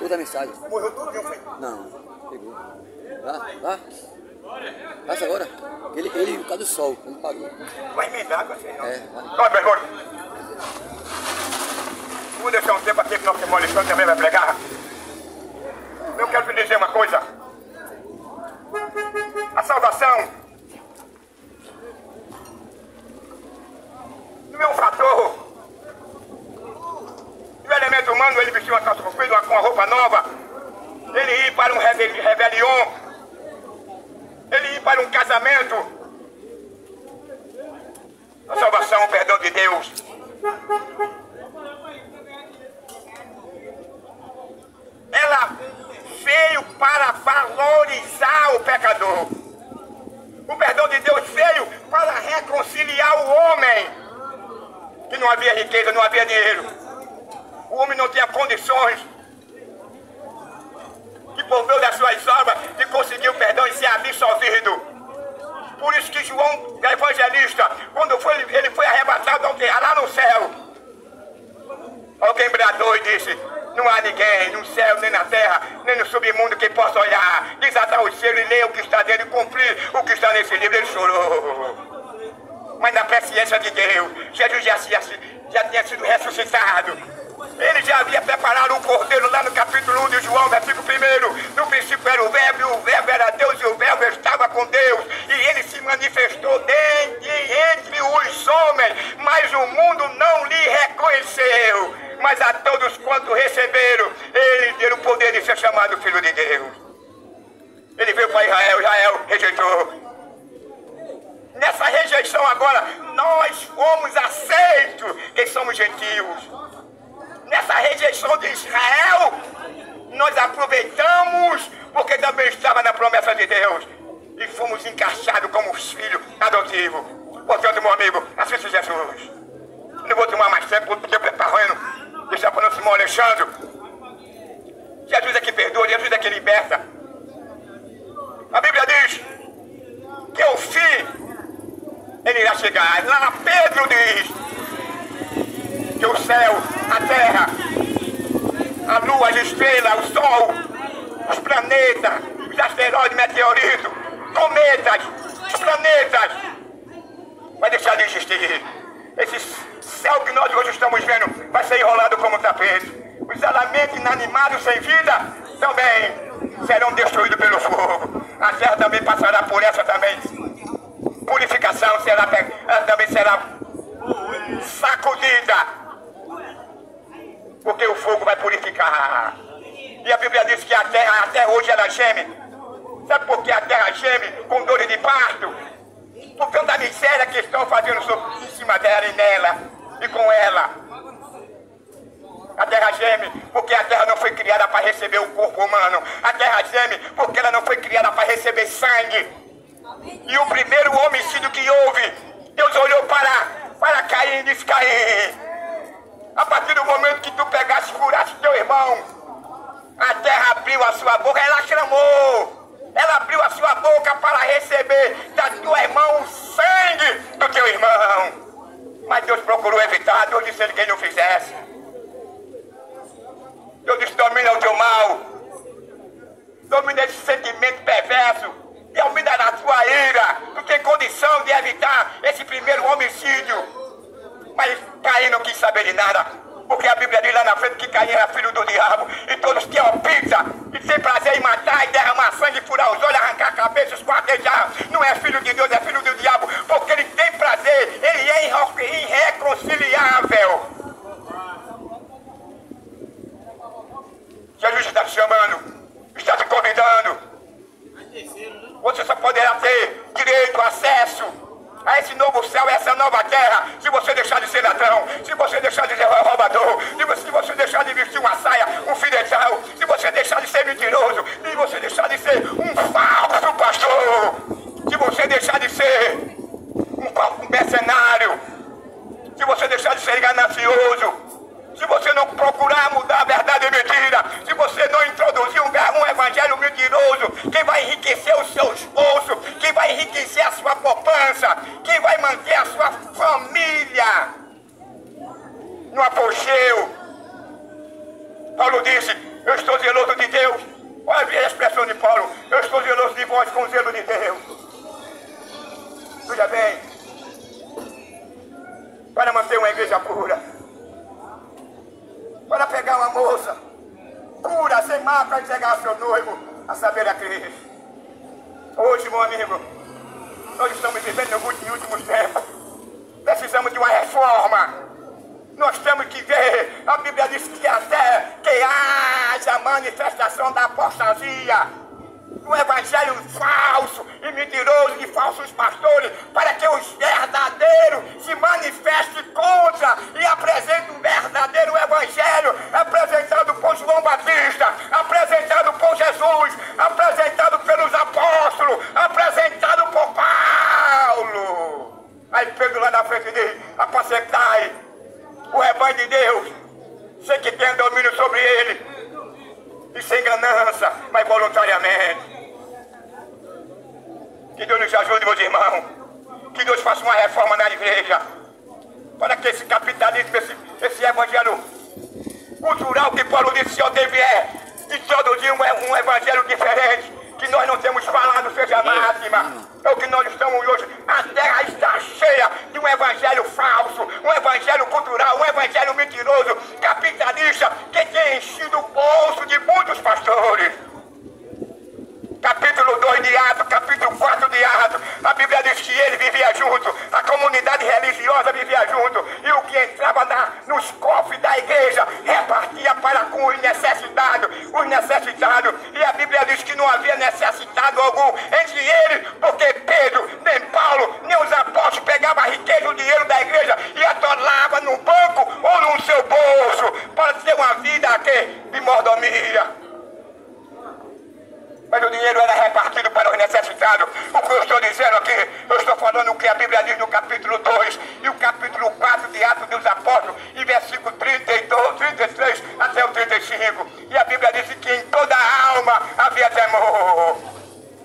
Outra mensagem. Morreu tudo, meu filho. Não, pegou. Lá. Passa agora. Ele por causa do sol, ele parou. Vai emendar com você, não. É. Vai, meu irmão. Vou deixar um tempo aqui que nosso irmão Alexandre também vai pregar. Eu quero te dizer uma coisa. A salvação não é um fator. O elemento humano, ele vestiu uma calça comprida, com uma roupa nova. Ele ia para um rebelião. Ele ia para um casamento. A salvação, o perdão de Deus. Ela veio para valorizar o pecador. O perdão de Deus veio para reconciliar o homem. Que não havia riqueza, não havia dinheiro. O homem não tinha condições, que por meio das suas obras, de conseguir o perdão e ser absolvido. Por isso que João, evangelista, quando ele foi arrebatado lá no céu, alguém bradou e disse: não há ninguém no céu, nem na terra, nem no submundo que possa olhar, desatar o selo e ler o que está dentro e cumprir o que está nesse livro. Ele chorou. Mas na presciência de Deus, Jesus já tinha sido ressuscitado. Ele já havia preparado um cordeiro lá no capítulo 1 de João, versículo 1. No princípio era o verbo, e o verbo era Deus, e o verbo estava com Deus. E ele se manifestou entre os homens, mas o mundo não lhe reconheceu. Mas a todos quantos receberam, ele deu o poder de ser chamado Filho de Deus. Ele veio para Israel rejeitou. Nessa rejeição agora, nós fomos aceitos, que somos gentios. Nessa rejeição de Israel, nós aproveitamos, porque também estava na promessa de Deus. E fomos encaixados como os filhos adotivos. Portanto, meu amigo, assista Jesus. Não vou tomar mais tempo, porque eu preparando, deixar para o nosso irmão Alexandre. Jesus é que perdoa, Jesus é que liberta. A Bíblia diz que o fim, ele irá chegar. Lá Pedro diz que o céu, a terra, a lua, as estrelas, o sol, os planetas, os asteroides, meteoritos, cometas, os planetas, vai deixar de existir. Esse céu que nós hoje estamos vendo vai ser enrolado como um tapete. Os elementos inanimados sem vida também serão destruídos pelo fogo. A terra também passará por essa também. Purificação ela também será sacudida. Porque o fogo vai purificar. E a Bíblia diz que a terra até hoje ela geme. Sabe por que a terra geme com dores de parto? Por causa da miséria que estão fazendo em cima dela e nela e com ela. A terra geme porque a terra não foi criada para receber o corpo humano. A terra geme porque ela não foi criada para receber sangue. E o primeiro homicídio que houve, Deus olhou para Caim e disse: Caim, a partir do momento que tu pegasse e furasse teu irmão, a terra abriu a sua boca, ela clamou. Ela abriu a sua boca para receber da tua irmã o sangue do teu irmão. Mas Deus procurou evitar, Deus disse que ele não fizesse. Deus disse: domina o teu mal. Domina esse sentimento perverso. Domina na tua ira. Tu tem condição de evitar esse primeiro homicídio. Mas Caim não quis saber de nada, porque a Bíblia diz lá na frente que Caim era filho do diabo, e todos tinham pizza, e tem prazer em matar, e derramar sangue, furar os olhos, arrancar a cabeça, esquartejar. Não é filho de Deus, é filho do diabo, porque ele tem prazer, ele é irreconciliável. Jesus está te chamando, está te convidando. Você só poderá ter direito, acesso a esse novo céu, a essa nova terra, se você deixar de ser ladrão, se você deixar de ser roubador, se você deixar de vestir uma saia, um filetal, se você deixar de ser mentiroso, se você deixar de ser um falso pastor, se você deixar de ser um mercenário, se você deixar de ser ganancioso, Paulo disse, eu estou zeloso de Deus. Olha a expressão de Paulo, eu estou zeloso de vós com o zelo de Deus. Veja bem, para manter uma igreja pura, para pegar uma moça pura, sem mácula, para entregar ao seu noivo, a saber, a Cristo. Hoje, meu amigo, nós estamos vivendo em últimos tempos. Precisamos de uma reforma. Nós temos que ver, a Bíblia diz que até que haja manifestação da apostasia, do evangelho falso e mentiroso de falsos pastores, para que os verdadeiros se manifestem contra e apresentem o verdadeiro evangelho, apresentado por João Batista, apresentado por Jesus, apresentado pelos apóstolos, apresentado por Paulo. Aí Pedro lá na frente dele, apacentai o rebanho de Deus, sei que tem domínio sobre ele, e sem ganância, mas voluntariamente. Que Deus nos ajude, meus irmãos, que Deus faça uma reforma na igreja, para que esse capitalismo, esse evangelho cultural que Paulo disse, se eu vier introduzir um evangelho diferente, que nós não temos falado, seja máxima. É o que nós estamos hoje. A terra está cheia de um evangelho falso, um evangelho cultural, um evangelho mentiroso, capitalista, que tem enchido o bolso de muitos pastores. Capítulo 2 de Atos, capítulo 4 de Atos, a Bíblia diz que ele vivia junto, a comunidade religiosa vivia junto, e o que entrava nos cofres da igreja repartia para com os necessitados, e a Bíblia diz que não havia necessitado algum entre eles, porque Pedro, nem Paulo, nem os apóstolos pegavam a riqueza, o dinheiro da igreja e atolava no banco ou no seu bolso, para ter uma vida aqui de mordomia. Mas o dinheiro era repartido para os necessitados. O que eu estou dizendo aqui, eu estou falando o que a Bíblia diz no capítulo 2 e o capítulo 4 de Atos dos Apóstolos, e versículo 32, 33 até o 35. E a Bíblia diz que em toda alma havia temor.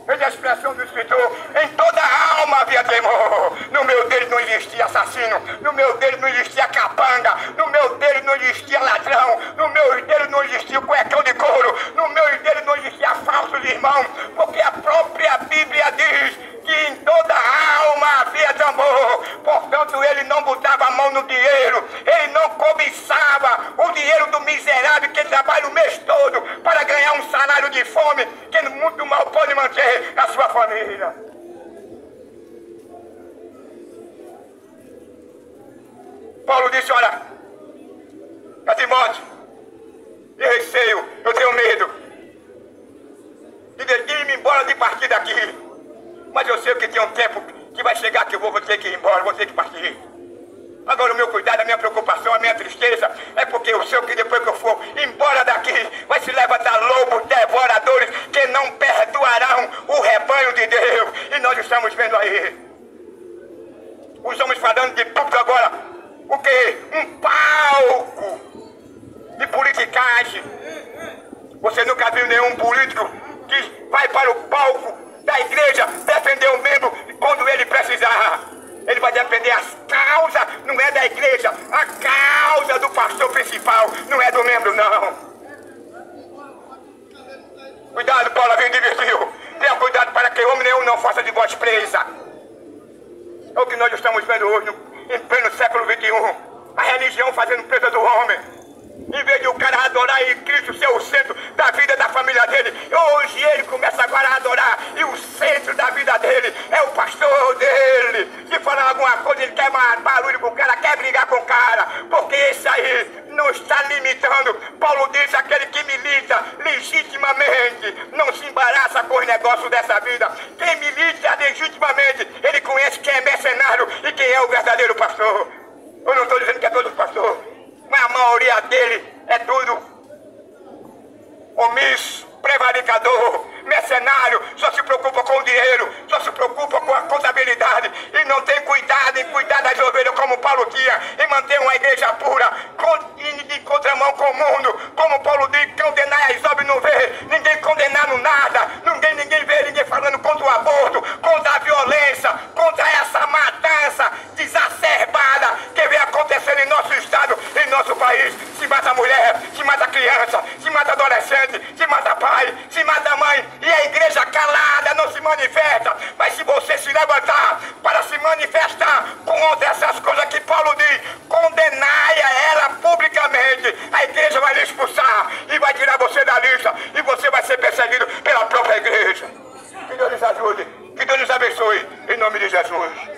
Veja a expressão do escritor, em toda alma havia temor. No meio dele não existia assassino, no meio dele não existia capanga, no meio dele não existia ladrão, no meio dele não existia cuecão de couro, no meio dele não existia falsos irmãos, porque a própria Bíblia diz que em toda alma havia temor. Portanto, ele não botava a mão no dinheiro, ele não cobiçava o dinheiro do miserável que trabalha o mês todo para ganhar um salário de fome, que muito mal pode manter a sua família. Paulo disse, olha, a Timóteo, eu receio, eu tenho medo de ir-me embora, de partir daqui. Mas eu sei que tem um tempo que vai chegar que eu vou ter que ir embora, vou ter que partir. Agora o meu cuidado, a minha preocupação, a minha tristeza é porque eu sei que depois que eu for embora daqui, vai se levantar lobos devoradores que não perdoarão o rebanho de Deus. E nós estamos vendo aí. Estamos falando de público agora. O quê? Um palco de politicagem. Você nunca viu nenhum político que vai para o palco da igreja defender o membro quando ele precisar. Ele vai defender as causas, não é da igreja, a causa do pastor principal, não é do membro, não. Cuidado, Paulo, vem divertiu. Tenha cuidado para que homem nenhum não faça de vós presa. É o que nós estamos vendo hoje, em pleno século XXI. A religião fazendo presa do homem. Em vez de o cara adorar e Cristo ser o centro da vida da família dele, hoje ele começa agora a adorar, e o centro da vida dele é o pastor dele. Se falar alguma coisa, ele quer mais barulho com o cara, quer brigar com o cara, porque esse aí não está limitando. Paulo diz, aquele que milita legitimamente não se embaraça com os negócios dessa vida. Quem milita legitimamente, ele conhece quem é mercenário e quem é o verdadeiro pastor. Eu não estou dizendo que é todo pastor, mas a maioria dele é tudo omisso, prevaricador, mercenário, só se preocupa com o dinheiro, só se preocupa com a contabilidade e não tem cuidado em cuidar das ovelhas como Paulo tinha, em manter uma igreja pura, de contramão com o mundo, como Paulo diz, condenar as obras não vê, ninguém condenando nada, ninguém vê ninguém falando contra o aborto, contra a violência, contra essa matança desacerbada que vem acontecendo em nosso estado, em nosso país. Se mata mulher, se mata criança, se mata adolescente, se mata pai, se mata mãe, e a igreja calada não se manifesta. Mas se você se levantar para se manifestar contra essas coisas que Paulo diz, condenai a ela publicamente, a igreja vai lhe expulsar e vai tirar você da lista, e você vai ser perseguido pela própria igreja. Que Deus nos ajude, que Deus nos abençoe, em nome de Jesus.